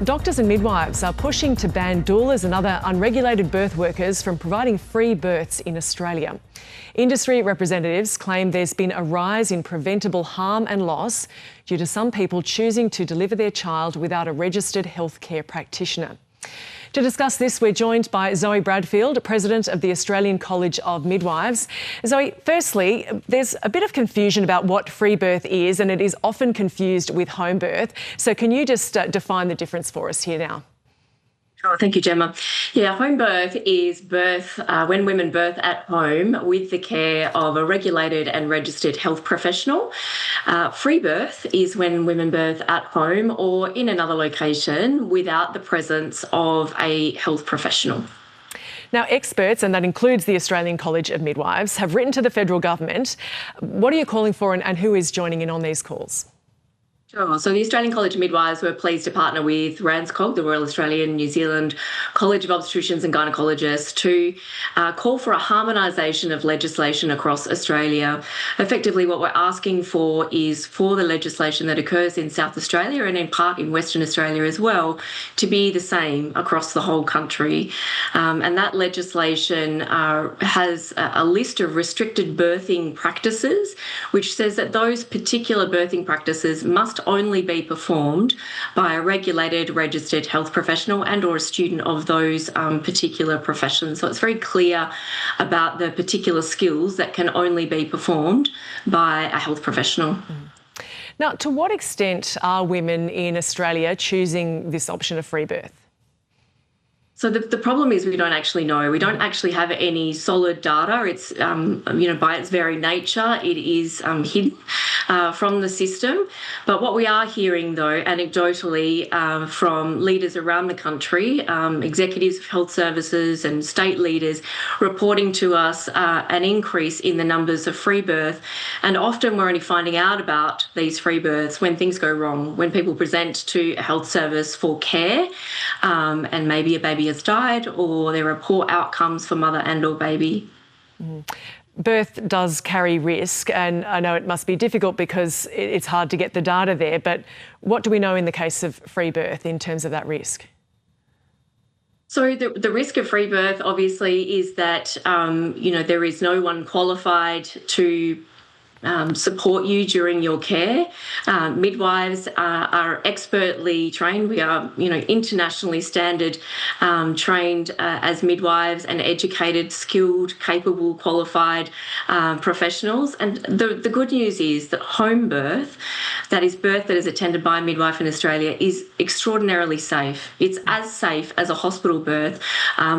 Doctors and midwives are pushing to ban doulas and other unregulated birth workers from providing free births in Australia. Industry representatives claim there's been a rise in preventable harm and loss due to some people choosing to deliver their child without a registered healthcare practitioner. To discuss this, we're joined by Zoe Bradfield, President of the Australian College of Midwives. Zoe, firstly, there's a bit of confusion about what free birth is, and it is often confused with home birth. So can you just define the difference for us here now? Oh, thank you, Gemma. Yeah, home birth is birth when women birth at home with the care of a regulated and registered health professional. Free birth is when women birth at home or in another location without the presence of a health professional. Now, experts, and that includes the Australian College of Midwives, have written to the federal government. What are you calling for, and who is joining in on these calls? Sure. So the Australian College of Midwives were pleased to partner with RANZCOG, the Royal Australian New Zealand College of Obstetricians and Gynaecologists, to call for a harmonisation of legislation across Australia. Effectively, what we're asking for is for the legislation that occurs in South Australia and in part in Western Australia as well to be the same across the whole country. And that legislation has a list of restricted birthing practices, which says that those particular birthing practices must only be performed by a regulated, registered health professional and or a student of those particular professions. So it's very clear about the particular skills that can only be performed by a health professional. Now, to what extent are women in Australia choosing this option of free birth? So the problem is we don't actually know. We don't actually have any solid data. It's, by its very nature, it is hidden from the system. But what we are hearing, though, anecdotally from leaders around the country, executives of health services and state leaders reporting to us an increase in the numbers of free birth. And often we're only finding out about these free births when things go wrong, when people present to a health service for care and maybe a baby has died or there are poor outcomes for mother and or baby. Birth does carry risk, and I know it must be difficult because it's hard to get the data there, but what do we know in the case of free birth in terms of that risk? So the risk of free birth obviously is that, there is no one qualified to support you during your care. Midwives are expertly trained. We are, internationally standard trained as midwives and educated, skilled, capable, qualified professionals. And the good news is that home birth, that is birth that is attended by a midwife in Australia, is extraordinarily safe. It's as safe as a hospital birth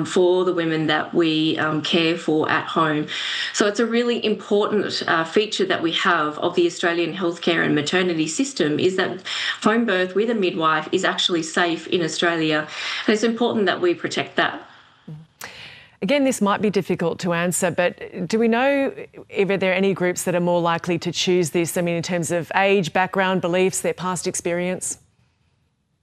for the women that we care for at home. So it's a really important feature that we have of the Australian healthcare and maternity system is that home birth with a midwife is actually safe in Australia. And it's important that we protect that. Again, this might be difficult to answer, but do we know if there are any groups that are more likely to choose this? I mean, in terms of age, background, beliefs, their past experience?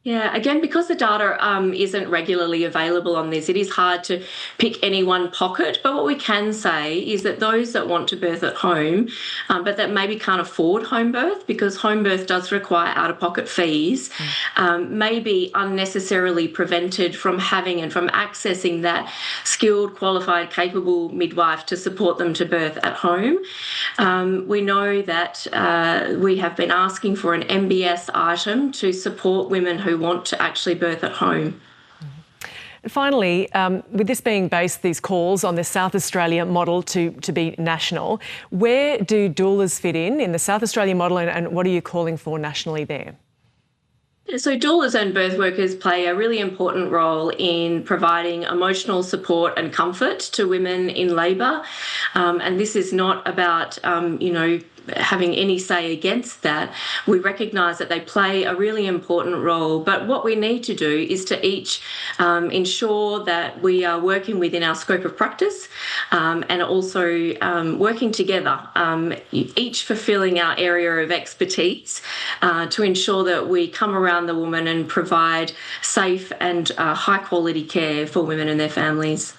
Yeah, again, because the data isn't regularly available on this, it is hard to pick any one pocket. But what we can say is that those that want to birth at home, but that maybe can't afford home birth because home birth does require out-of-pocket fees, may be unnecessarily prevented from having and from accessing that skilled, qualified, capable midwife to support them to birth at home. We know that we have been asking for an MBS item to support women who want to actually birth at home. Finally, with this being based, these calls on the South Australia model to be national, where do doulas fit in the South Australia model, and what are you calling for nationally there? So doulas and birth workers play a really important role in providing emotional support and comfort to women in labour. And this is not about, having any say against that. We recognise that they play a really important role, but what we need to do is to each ensure that we are working within our scope of practice and also working together, each fulfilling our area of expertise to ensure that we come around the woman and provide safe and high quality care for women and their families.